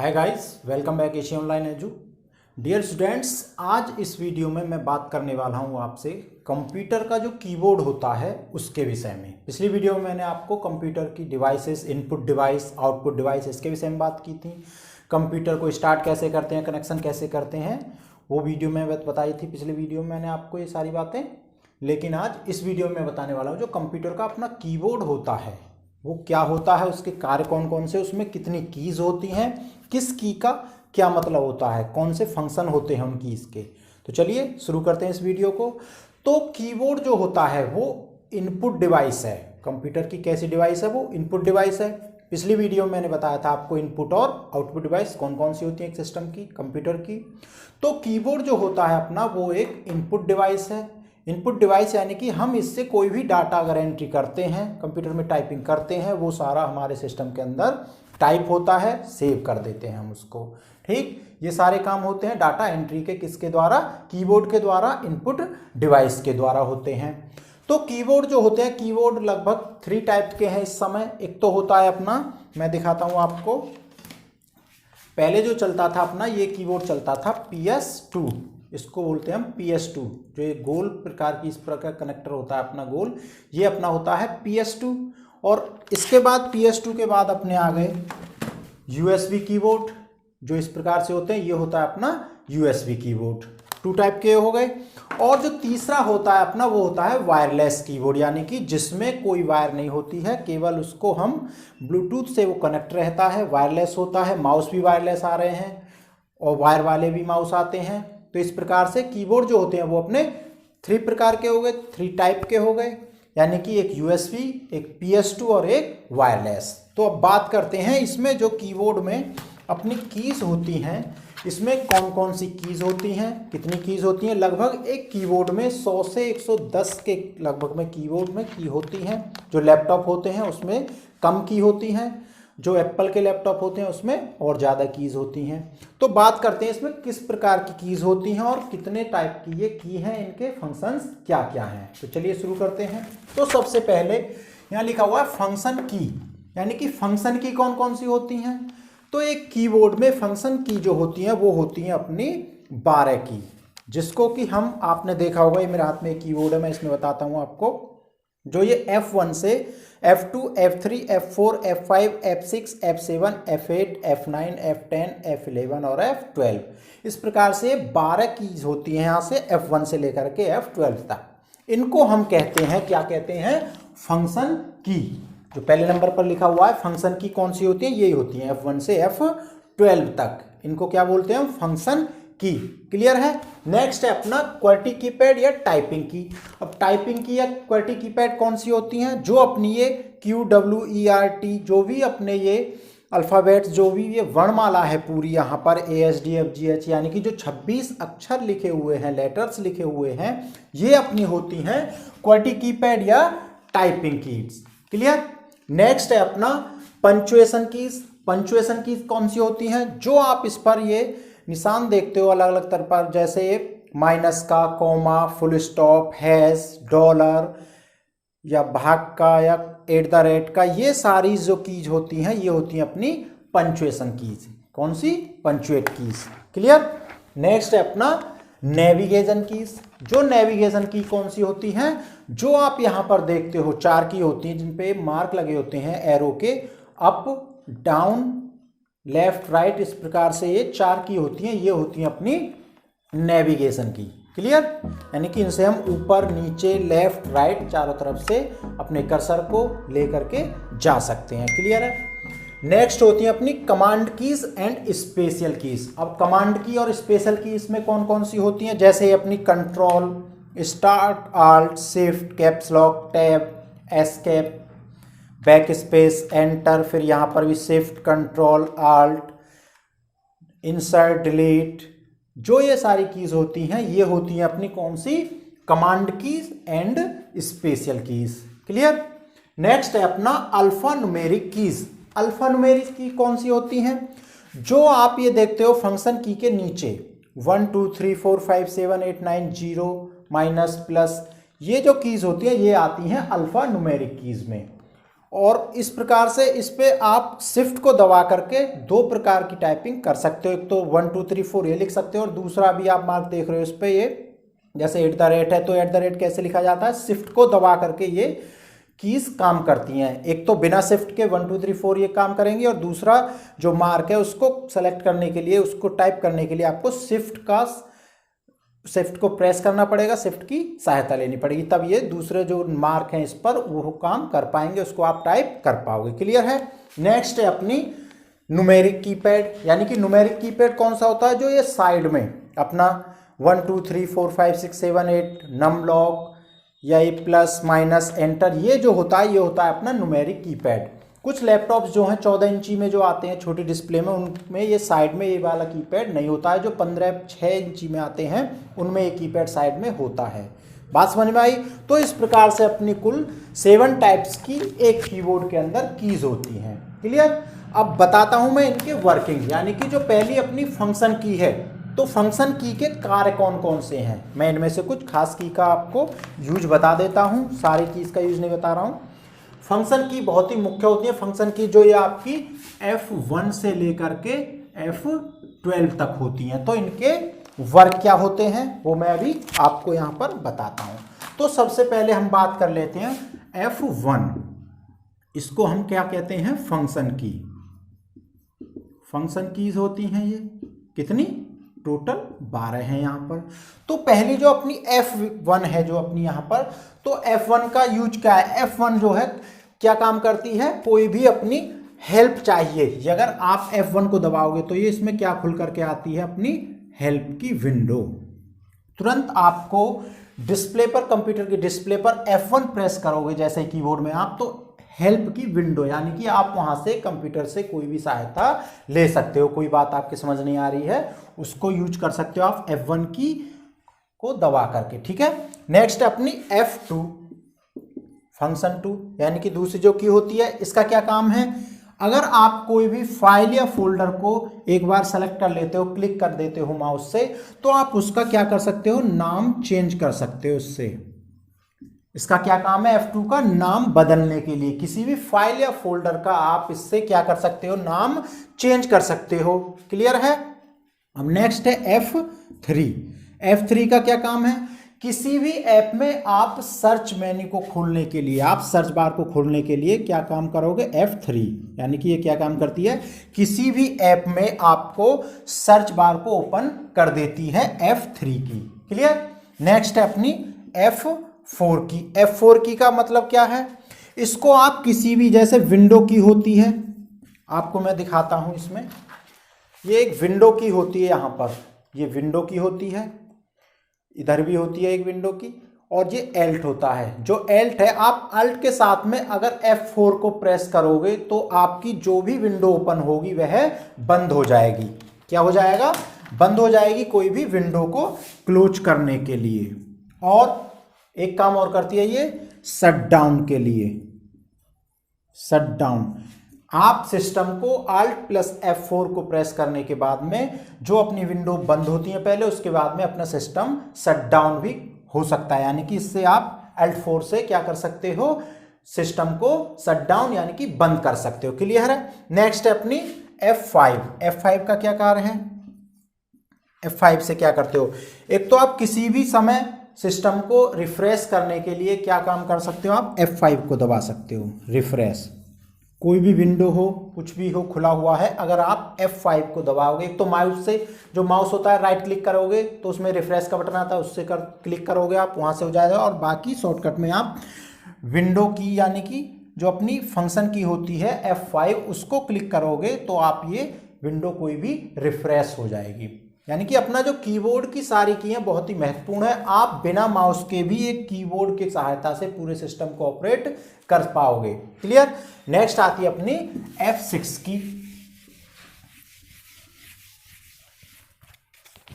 हाय guys, welcome back Asia online edu. Dear students, आज इस video में मैं बात करने वाला हूं आपसे कंप्यूटर का जो कीबोर्ड होता है उसके विषय में। पिछली वीडियो में मैंने आपको कंप्यूटर की devices, input device, output device, इसके विषय में बात की थी। कंप्यूटर को स्टार्ट कैसे करते हैं, कनेक्शन कैसे करते हैं, वो वीडियो में बताई थी। पिछले वीडियो में मैंने आपको ये सारी बातें, लेकिन आज इस वीडियो में बताने वाला हूँ जो कंप्यूटर का अपना कीबोर्ड होता है वो क्या होता है, उसके कार्य कौन कौन से, उसमें कितनी कीज होती हैं, किस की का क्या मतलब होता है, कौन से फंक्शन होते हैं उन कीज के। तो चलिए शुरू करते हैं इस वीडियो को। तो कीबोर्ड जो होता है वो इनपुट डिवाइस है। कंप्यूटर की कैसी डिवाइस है? वो इनपुट डिवाइस है। पिछली वीडियो में मैंने बताया था आपको इनपुट और आउटपुट डिवाइस कौन कौन सी होती है एक सिस्टम की, कंप्यूटर की। तो कीबोर्ड जो होता है अपना वो एक इनपुट डिवाइस है। इनपुट डिवाइस यानी कि हम इससे कोई भी डाटा अगर एंट्री करते हैं, कंप्यूटर में टाइपिंग करते हैं, वो सारा हमारे सिस्टम के अंदर टाइप होता है, सेव कर देते हैं हम उसको। ठीक, ये सारे काम होते हैं डाटा एंट्री के, किसके द्वारा? कीबोर्ड के द्वारा, इनपुट डिवाइस के द्वारा होते हैं। तो कीबोर्ड जो होते हैं, कीबोर्ड लगभग 3 टाइप के हैं इस समय। एक तो होता है अपना, मैं दिखाता हूं आपको, पहले जो चलता था अपना ये कीबोर्ड चलता था PS2, इसको बोलते हैं हम PS2, जो एक गोल प्रकार की इस प्रकार कनेक्टर होता है अपना गोल, ये अपना होता है PS2। और इसके बाद PS2 के बाद अपने आ गए USB कीबोर्ड, जो इस प्रकार से होते हैं, ये होता है अपना USB कीबोर्ड। 2 टाइप के हो गए। और जो तीसरा होता है अपना वो होता है वायरलेस कीबोर्ड, यानी कि जिसमें कोई वायर नहीं होती है, केवल उसको हम ब्लूटूथ से वो कनेक्ट रहता है, वायरलेस होता है। माउस भी वायरलेस आ रहे हैं और वायर वाले भी माउस आते हैं। तो इस प्रकार से कीबोर्ड जो होते हैं वो अपने 3 प्रकार के हो गए, 3 टाइप के हो गए, यानी कि एक USB, एक PS2 और एक वायरलेस। तो अब बात करते हैं इसमें जो कीबोर्ड में अपनी कीज होती हैं, इसमें कौन कौन सी कीज होती हैं, कितनी कीज होती हैं। लगभग एक कीबोर्ड में 100 से 110 के लगभग में कीबोर्ड में की होती हैं। जो लैपटॉप होते हैं उसमें कम की होती हैं, जो एप्पल के लैपटॉप होते हैं उसमें और ज़्यादा कीज होती हैं। तो बात करते हैं इसमें किस प्रकार की कीज होती हैं और कितने टाइप की ये की हैं, इनके फंक्शंस क्या क्या हैं। तो चलिए शुरू करते हैं। तो सबसे पहले यहाँ लिखा हुआ है फंक्शन की, यानी कि फंक्शन की कौन कौन सी होती हैं। तो एक कीबोर्ड में फंक्शन की जो होती हैं वो होती हैं अपनी 12 की, जिसको कि हम, आपने देखा होगा, ये मेरे हाथ में एक कीबोर्ड है, मैं इसमें बताता हूँ आपको। जो ये F1 से F2, F3, F4, F5, F6, F7, F8, F9, F10, F11 और F12, इस प्रकार से 12 कीज होती हैं यहाँ से F1 से लेकर के F12 तक। इनको हम कहते हैं, क्या कहते हैं? फंक्शन की। जो पहले नंबर पर लिखा हुआ है फंक्शन की कौन सी होती है, यही होती है F1 से F12 तक। इनको क्या बोलते हैं? फंक्शन की। क्लियर है? नेक्स्ट है अपना क्वर्टी कीपैड या टाइपिंग की। अब टाइपिंग की या क्वर्टी कीपैड कौन सी होती हैं? जो अपनी ये QWERT, जो भी अपने ये अल्फ़ाबेट्स, जो भी ये वर्णमाला है पूरी यहाँ पर ASDFGH, यानी कि जो 26 अक्षर लिखे हुए हैं, लेटर्स लिखे हुए हैं, ये अपनी होती हैं क्वर्टी कीपैड या टाइपिंग कीज। क्लियर? नेक्स्ट है अपना पंचुएशन कीज। पंचुएशन कीज कौन सी होती हैं? जो आप इस पर ये निशान देखते हो अलग अलग तरह पर, जैसे माइनस का, comma, full stop, hash, dollar या भाग का या @ का, ये सारी जो कीज होती हैं ये होती हैं अपनी पंचुएशन कीज। कौन सी? Punctuate keys. क्लियर? नेक्स्ट है अपना नेविगेशन कीज। जो नेविगेशन की कौन सी होती हैं? जो आप यहाँ पर देखते हो 4 की होती हैं, जिन पे मार्क लगे होते हैं एरो के, अप, डाउन, लेफ्ट, राइट, इस प्रकार से ये 4 की होती हैं, ये होती हैं अपनी नेविगेशन की। क्लियर? यानी कि इनसे हम ऊपर, नीचे, लेफ्ट, राइट, चारों तरफ से अपने कर्सर को लेकर के जा सकते हैं। क्लियर है? नेक्स्ट होती है अपनी command keys and special keys. अब कमांड की और स्पेशल की इसमें कौन कौन सी होती हैं? जैसे अपनी control, start, alt, shift, caps lock, tab, escape, back space, enter, फिर यहाँ पर भी shift, control, alt, insert, delete, जो ये सारी कीज होती हैं ये होती हैं अपनी कौन सी? Command keys and special keys. Clear? Next है अपना alphanumeric keys. Alphanumeric की कौन सी होती हैं? जो आप ये देखते हो फंक्शन की के नीचे 1 2 3 4 5 7 8 9 0 माइनस प्लस, ये जो कीज होती है ये आती हैं अल्फा न्यूमेरिक कीज में। और इस प्रकार से इस पे आप शिफ्ट को दबा करके दो प्रकार की टाइपिंग कर सकते हो। एक तो 1 2 3 4 ये लिख सकते हो और दूसरा भी आप मार्क देख रहे हो इस पे, ये जैसे @ है तो @ कैसे लिखा जाता है, शिफ्ट को दबा करके ये कीज काम करती हैं। एक तो बिना शिफ्ट के 1 2 3 4 ये काम करेंगी और दूसरा जो मार्क है उसको सेलेक्ट करने के लिए, उसको टाइप करने के लिए आपको शिफ्ट को प्रेस करना पड़ेगा, शिफ्ट की सहायता लेनी पड़ेगी, तब ये दूसरे जो मार्क हैं इस पर वो काम कर पाएंगे, उसको आप टाइप कर पाओगे। क्लियर है। नेक्स्ट है अपनी न्यूमेरिक कीपैड, यानी कि न्यूमेरिक कीपैड कौन सा होता है, जो ये साइड में अपना 1 2 3 4 5 6 7 8 नम लॉक या ये प्लस माइनस एंटर, ये जो होता है ये होता है अपना न्यूमेरिक कीपैड। कुछ लैपटॉप्स जो हैं 14 इंची में जो आते हैं छोटी डिस्प्ले में, उनमें ये साइड में ये वाला कीपैड नहीं होता है। जो 6 इंची में आते हैं उनमें ये कीपैड साइड में होता है। बात समझ में आई। तो इस प्रकार से अपनी कुल 7 टाइप्स की एक कीबोर्ड के अंदर कीज होती हैं। क्लियर। अब बताता हूं मैं इनके वर्किंग, यानी कि जो पहली अपनी फंक्शन की है, तो फंक्शन की के कार्य कौन कौन से हैं, मैं इनमें से कुछ खास की का आपको यूज बता देता हूं, सारी कीज का यूज नहीं बता रहा हूं। फंक्शन की बहुत ही मुख्य होती है। फंक्शन की जो ये आपकी F1 से लेकर के F12 तक होती हैं। तो इनके वर्क क्या होते हैं वो मैं अभी आपको यहां पर बताता हूं। तो सबसे पहले हम बात कर लेते हैं F1, इसको हम क्या कहते हैं, फंक्शन की। फंक्शन कीज होती हैं ये कितनी, टोटल 12 हैं यहाँ पर। तो पहली जो अपनी F1 है जो अपनी यहाँ पर, तो F1 का यूज क्या है, F1 जो है क्या काम करती है, कोई भी अपनी हेल्प चाहिए, अगर आप F1 को दबाओगे तो ये इसमें क्या खुल करके आती है, अपनी हेल्प की विंडो। तुरंत आपको डिस्प्ले पर, कंप्यूटर की डिस्प्ले पर F1 प्रेस करोगे जैसे कीबोर्ड में आप, तो हेल्प की विंडो, यानी कि आप वहां से कंप्यूटर से कोई भी सहायता ले सकते हो। कोई बात आपकी समझ नहीं आ रही है उसको यूज कर सकते हो आप F1 की को दबा करके। ठीक है। नेक्स्ट अपनी F2, फंक्शन 2, यानी कि दूसरी जो की होती है, इसका क्या काम है, अगर आप कोई भी फाइल या फोल्डर को एक बार सेलेक्ट कर लेते हो, क्लिक कर देते हो माउस से, तो आप उसका क्या कर सकते हो, नाम चेंज कर सकते हो उससे। इसका क्या काम है, F2 का नाम बदलने के लिए, किसी भी फाइल या फोल्डर का आप इससे क्या कर सकते हो, नाम चेंज कर सकते हो। क्लियर है। अब नेक्स्ट है F3। F3 का क्या काम है, किसी भी ऐप में आप सर्च मेन्यू को खोलने के लिए, आप सर्च बार को खोलने के लिए क्या काम करोगे, F3, यानी कि ये क्या काम करती है, किसी भी ऐप में आपको सर्च बार को ओपन कर देती है F3 की। क्लियर। नेक्स्ट है अपनी F4 की। F4 की का मतलब क्या है, इसको आप किसी भी, जैसे विंडो की होती है, आपको मैं दिखाता हूं इसमें, ये एक विंडो की होती है, यहां पर ये विंडो की होती है, इधर भी होती है एक विंडो की, और ये एल्ट होता है। जो एल्ट है, आप अल्ट के साथ में अगर F4 को प्रेस करोगे तो आपकी जो भी विंडो ओपन होगी वह बंद हो जाएगी। क्या हो जाएगा, बंद हो जाएगी, कोई भी विंडो को क्लोज करने के लिए। और एक काम और करती है ये, शट डाउन के लिए। शट डाउन, आप सिस्टम को Alt+F4 को प्रेस करने के बाद में जो अपनी विंडो बंद होती है पहले, उसके बाद में अपना सिस्टम शट डाउन भी हो सकता है, यानी कि इससे आप Alt4 से क्या कर सकते हो, सिस्टम को शट डाउन यानी कि बंद कर सकते हो। क्लियर है। नेक्स्ट है अपनी F5। F5 का क्या कार्य है, F5 से क्या करते हो, एक तो आप किसी भी समय सिस्टम को रिफ्रेश करने के लिए क्या काम कर सकते हो, आप F5 को दबा सकते हो। रिफ्रेश, कोई भी विंडो हो, कुछ भी हो खुला हुआ है, अगर आप F5 को दबाओगे, तो माउस से, जो माउस होता है, राइट क्लिक करोगे तो उसमें रिफ्रेश का बटन आता है, उससे क्लिक करोगे आप, वहां से हो जाएगा। और बाकी शॉर्टकट में आप विंडो की, यानी कि जो अपनी फंक्शन की होती है F5, उसको क्लिक करोगे तो आप ये विंडो कोई भी रिफ्रेश हो जाएगी। यानी कि अपना जो कीबोर्ड की सारी कीज़ें बहुत ही महत्वपूर्ण है, आप बिना माउस के भी एक कीबोर्ड की सहायता से पूरे सिस्टम को ऑपरेट कर पाओगे। क्लियर। नेक्स्ट आती है अपनी F6 की।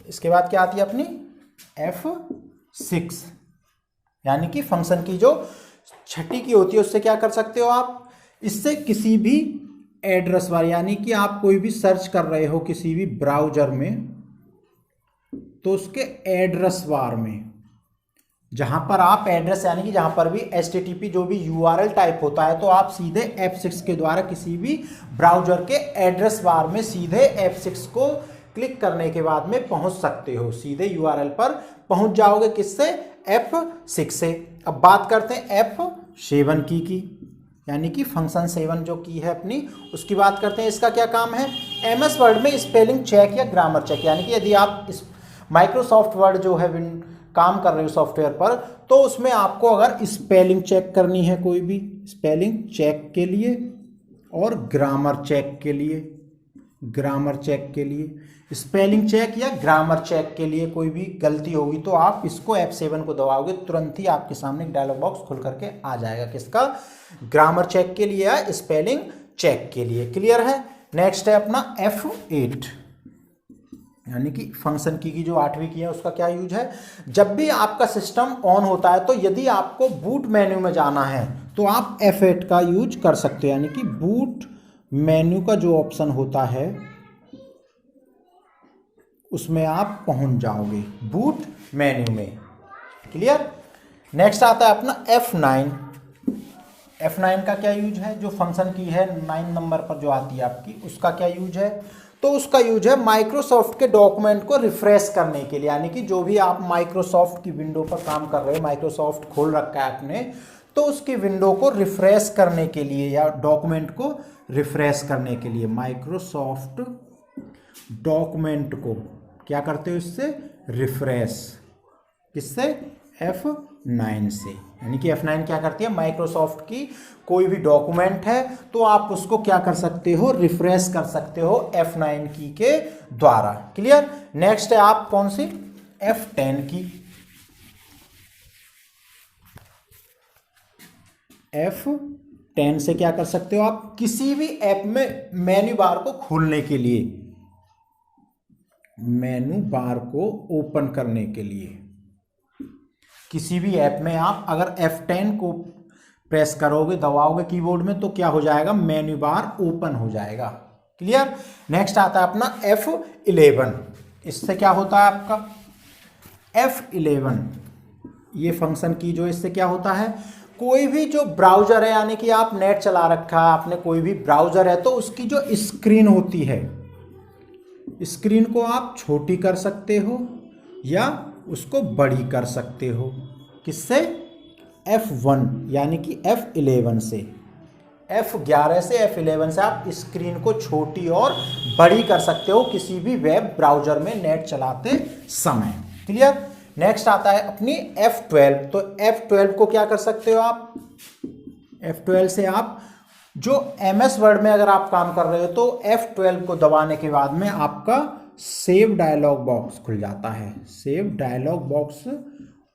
इसके बाद क्या आती है अपनी F6, यानी कि फंक्शन की जो छठी की होती है, उससे क्या कर सकते हो आप, इससे किसी भी एड्रेस बार, यानी कि आप कोई भी सर्च कर रहे हो किसी भी ब्राउजर में, तो उसके एड्रेस बार में जहां पर आप एड्रेस यानी कि जहां पर भी HTTP जो भी URL टाइप होता है तो आप सीधे F6 के द्वारा किसी भी ब्राउजर के एड्रेस बार में सीधे F6 को क्लिक करने के बाद में पहुंच सकते हो, सीधे URL पर पहुंच जाओगे। किससे? F6 से। अब बात करते हैं F7 की यानी कि फंक्शन 7 जो की है अपनी, उसकी बात करते हैं। इसका क्या काम है? MS वर्ड में स्पेलिंग चेक या ग्रामर चेक, यानी कि यदि आप इस माइक्रोसॉफ्ट वर्ड जो है काम कर रहे हो सॉफ्टवेयर पर, तो उसमें आपको अगर स्पेलिंग चेक करनी है, कोई भी स्पेलिंग चेक के लिए और ग्रामर चेक के लिए, स्पेलिंग चेक या ग्रामर चेक के लिए कोई भी गलती होगी तो आप इसको F7 को दबाओगे, तुरंत ही आपके सामने एक डायलॉग बॉक्स खुल करके आ जाएगा। किसका? ग्रामर चेक के लिए या स्पेलिंग चेक के लिए। क्लियर है? नेक्स्ट है अपना F8 यानी कि फंक्शन की जो 8वीं की है, उसका क्या यूज है? जब भी आपका सिस्टम ऑन होता है तो यदि आपको बूट मेन्यू में जाना है तो आप F8 का यूज कर सकते हो, यानी कि बूट मेन्यू का जो ऑप्शन होता है उसमें आप पहुंच जाओगे बूट मेन्यू में। क्लियर? नेक्स्ट आता है अपना F9 का क्या यूज है? जो फंक्शन की है 9 नंबर पर जो आती है आपकी, उसका क्या यूज है? तो उसका यूज है माइक्रोसॉफ्ट के डॉक्यूमेंट को रिफ्रेश करने के लिए, यानी कि जो भी आप माइक्रोसॉफ्ट की विंडो पर काम कर रहे हो, माइक्रोसॉफ्ट खोल रखा है आपने, तो उसकी विंडो को रिफ्रेश करने के लिए या डॉक्यूमेंट को रिफ्रेश करने के लिए माइक्रोसॉफ्ट डॉक्यूमेंट को क्या करते हो? इससे रिफ्रेश। किससे? F9 से। यानी कि F9 क्या करती है? माइक्रोसॉफ्ट की कोई भी डॉक्यूमेंट है तो आप उसको क्या कर सकते हो? रिफ्रेश कर सकते हो F9 की के द्वारा। क्लियर? नेक्स्ट है आप कौन सी? F10 की। F10 से क्या कर सकते हो आप? किसी भी ऐप में मेन्यू बार को खोलने के लिए, मेन्यू बार को ओपन करने के लिए, किसी भी ऐप में आप अगर F10 को प्रेस करोगे, दबाओगे कीबोर्ड में, तो क्या हो जाएगा? मेन्यू बार ओपन हो जाएगा। क्लियर? नेक्स्ट आता है अपना F11। इससे क्या होता है आपका? F11 ये फंक्शन की जो, इससे क्या होता है? कोई भी जो ब्राउजर है, यानी कि आप नेट चला रखा है आपने, कोई भी ब्राउजर है, तो उसकी जो स्क्रीन होती है, स्क्रीन को आप छोटी कर सकते हो या उसको बड़ी कर सकते हो। किससे? F1 यानी कि F11 से, F11 से F11 से आप स्क्रीन को छोटी और बड़ी कर सकते हो किसी भी वेब ब्राउजर में नेट चलाते समय। क्लियर? नेक्स्ट आता है अपनी F12। तो F12 को क्या कर सकते हो आप? F12 से आप जो MS वर्ड में अगर आप काम कर रहे हो तो F12 को दबाने के बाद में आपका सेव डायलॉग बॉक्स खुल जाता है। सेव डायलॉग बॉक्स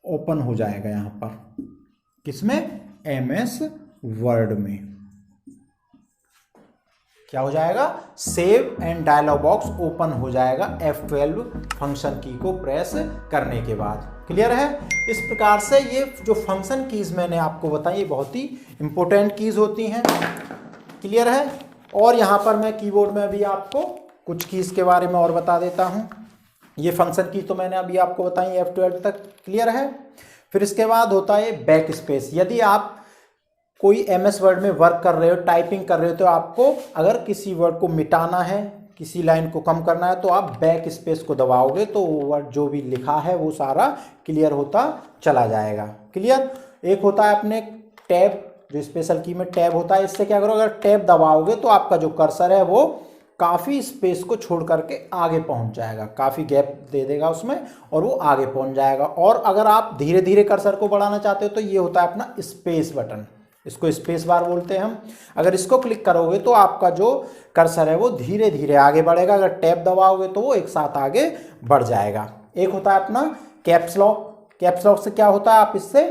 ओपन हो जाएगा यहाँ पर। किसमें? MS वर्ड में क्या हो जाएगा? Save and dialog box open हो जाएगा F12 फंक्शन की को प्रेस करने के बाद। क्लियर है? इस प्रकार से ये जो फंक्शन कीज मैंने आपको बताई, ये बहुत ही इंपॉर्टेंट कीज होती हैं। क्लियर है? और यहाँ पर मैं कीबोर्ड में अभी आपको कुछ कीज के बारे में और बता देता हूँ। ये फंक्शन की तो मैंने अभी आपको बताई F12 तक। क्लियर है? फिर इसके बाद होता है बैक स्पेस। यदि आप कोई MS वर्ड में वर्क कर रहे हो, टाइपिंग कर रहे हो, तो आपको अगर किसी वर्ड को मिटाना है, किसी लाइन को कम करना है, तो आप बैक स्पेस को दबाओगे तो वर्ड जो भी लिखा है वो सारा क्लियर होता चला जाएगा। क्लियर? एक होता है अपने टैब, जो स्पेशल की में टैब होता है। इससे क्या करो? अगर टैब दबाओगे तो आपका जो कर्सर है वो काफ़ी स्पेस को छोड़ करके आगे पहुंच जाएगा, काफ़ी गैप दे देगा उसमें और वो आगे पहुंच जाएगा। और अगर आप धीरे धीरे कर्सर को बढ़ाना चाहते हो तो ये होता है अपना स्पेस बटन, इसको स्पेस बार बोलते हैं हम। अगर इसको क्लिक करोगे तो आपका जो कर्सर है वो धीरे धीरे आगे बढ़ेगा, अगर टैब दबाओगे तो वो एक साथ आगे बढ़ जाएगा। एक होता है अपना कैप्स लॉक। कैप्स लॉक से क्या होता है? आप इससे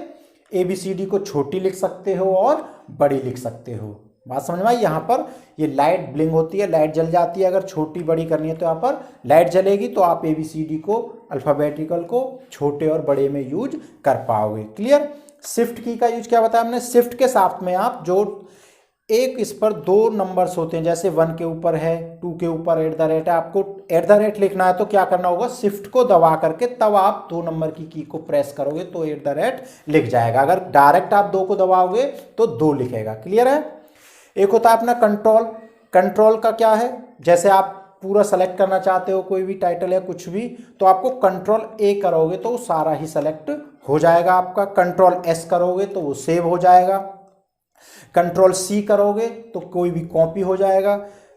ABCD को छोटी लिख सकते हो और बड़ी लिख सकते हो। बात समझ में आई? यहाँ पर ये लाइट ब्लिंक होती है, लाइट जल जाती है। अगर छोटी बड़ी करनी है तो यहाँ पर लाइट जलेगी, तो आप ABCD को, अल्फ़ाबेटिकल को छोटे और बड़े में यूज कर पाओगे। क्लियर? शिफ्ट की का यूज क्या बताया हमने? शिफ्ट के साथ में आप जो एक इस पर 2 नंबर्स होते हैं, जैसे 1 के ऊपर है, 2 के ऊपर @ है। आपको @ लिखना है तो क्या करना होगा, शिफ्ट को दबा करके तब आप 2 नंबर की की को प्रेस करोगे तो @ लिख जाएगा। अगर डायरेक्ट आप 2 को दबाओगे तो 2 लिखेगा। क्लियर है। एक होता है अपना कंट्रोल। कंट्रोल का क्या है, जैसे आप पूरा सेलेक्ट करना चाहते हो कोई भी टाइटल या कुछ भी, तो आपको Ctrl+A करोगे तो सारा ही सेलेक्ट हो जाएगा आपका। Ctrl+S करोगे तो वो सेव हो जाएगा। Ctrl+C करोगे तो कोई भी कॉपी हो जाएगा।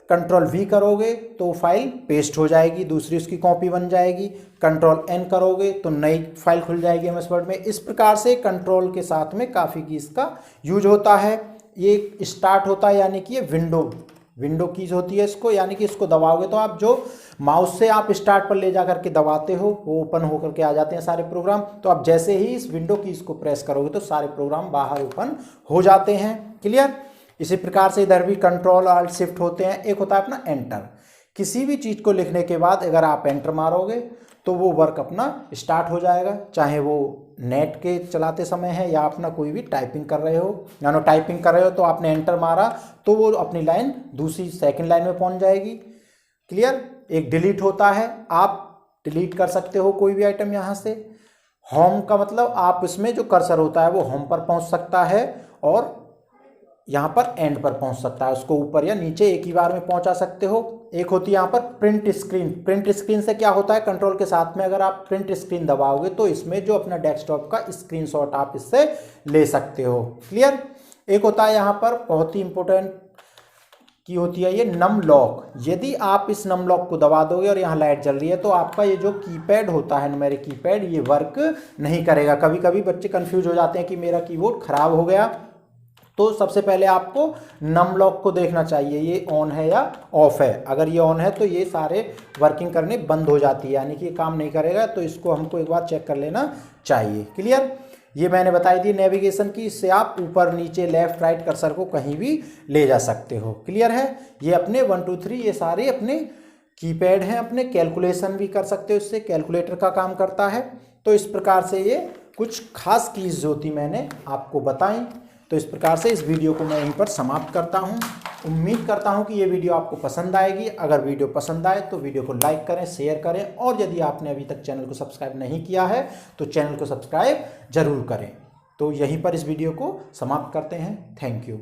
Ctrl+V करोगे तो फाइल पेस्ट हो जाएगी, दूसरी उसकी कॉपी बन जाएगी। Ctrl+N करोगे तो नई फाइल खुल जाएगी MS वर्ड में। इस प्रकार से कंट्रोल के साथ में काफ़ी कीज का यूज होता है। ये स्टार्ट होता है यानी कि ये विंडो कीज होती है इसको, यानी कि इसको दबाओगे तो आप जो माउस से आप स्टार्ट पर ले जा करके दबाते हो वो ओपन होकर के आ जाते हैं सारे प्रोग्राम। तो आप जैसे ही इस विंडो कीज को प्रेस करोगे तो सारे प्रोग्राम बाहर ओपन हो जाते हैं। क्लियर। इसी प्रकार से इधर भी Ctrl+Alt+Shift होते हैं। एक होता है अपना एंटर। किसी भी चीज़ को लिखने के बाद अगर आप एंटर मारोगे तो वो वर्क अपना स्टार्ट हो जाएगा, चाहे वो नेट के चलाते समय है या अपना कोई भी टाइपिंग कर रहे हो, यानी टाइपिंग कर रहे हो तो आपने एंटर मारा तो वो अपनी लाइन दूसरी सेकंड लाइन में पहुंच जाएगी। क्लियर। एक डिलीट होता है, आप डिलीट कर सकते हो कोई भी आइटम यहाँ से। होम का मतलब आप इसमें जो कर्सर होता है वो होम पर पहुंच सकता है और यहाँ पर एंड पर पहुंच सकता है, उसको ऊपर या नीचे एक ही बार में पहुंचा सकते हो। एक होती है यहाँ पर प्रिंट स्क्रीन। प्रिंट स्क्रीन से क्या होता है, कंट्रोल के साथ में अगर आप प्रिंट स्क्रीन दबाओगे तो इसमें जो अपना डेस्कटॉप का स्क्रीनशॉट आप इससे ले सकते हो। क्लियर। एक होता है यहाँ पर बहुत ही इंपॉर्टेंट की होती है ये नम लॉक। यदि आप इस नम लॉक को दबा दोगे और यहाँ लाइट जल रही है तो आपका ये जो कीपैड होता है, मेरे कीपैड, ये वर्क नहीं करेगा। कभी कभी बच्चे कंफ्यूज हो जाते हैं कि मेरा कीबोर्ड खराब हो गया, तो सबसे पहले आपको नम लॉक को देखना चाहिए ये ऑन है या ऑफ है। अगर ये ऑन है तो ये सारे वर्किंग करने बंद हो जाती है, यानी कि ये काम नहीं करेगा, तो इसको हमको एक बार चेक कर लेना चाहिए। क्लियर। ये मैंने बताई दी नेविगेशन की, इससे आप ऊपर नीचे लेफ्ट राइट कर्सर को कहीं भी ले जा सकते हो। क्लियर है। ये अपने 1 2 3 ये सारे अपने कीपैड हैं। अपने कैलकुलेशन भी कर सकते हो, इससे कैलकुलेटर का काम करता है। तो इस प्रकार से ये कुछ खास कीज जो थी मैंने आपको बताई। तो इस प्रकार से इस वीडियो को मैं यहीं पर समाप्त करता हूं। उम्मीद करता हूं कि ये वीडियो आपको पसंद आएगी। अगर वीडियो पसंद आए तो वीडियो को लाइक करें, शेयर करें, और यदि आपने अभी तक चैनल को सब्सक्राइब नहीं किया है तो चैनल को सब्सक्राइब जरूर करें। तो यहीं पर इस वीडियो को समाप्त करते हैं। Thank you.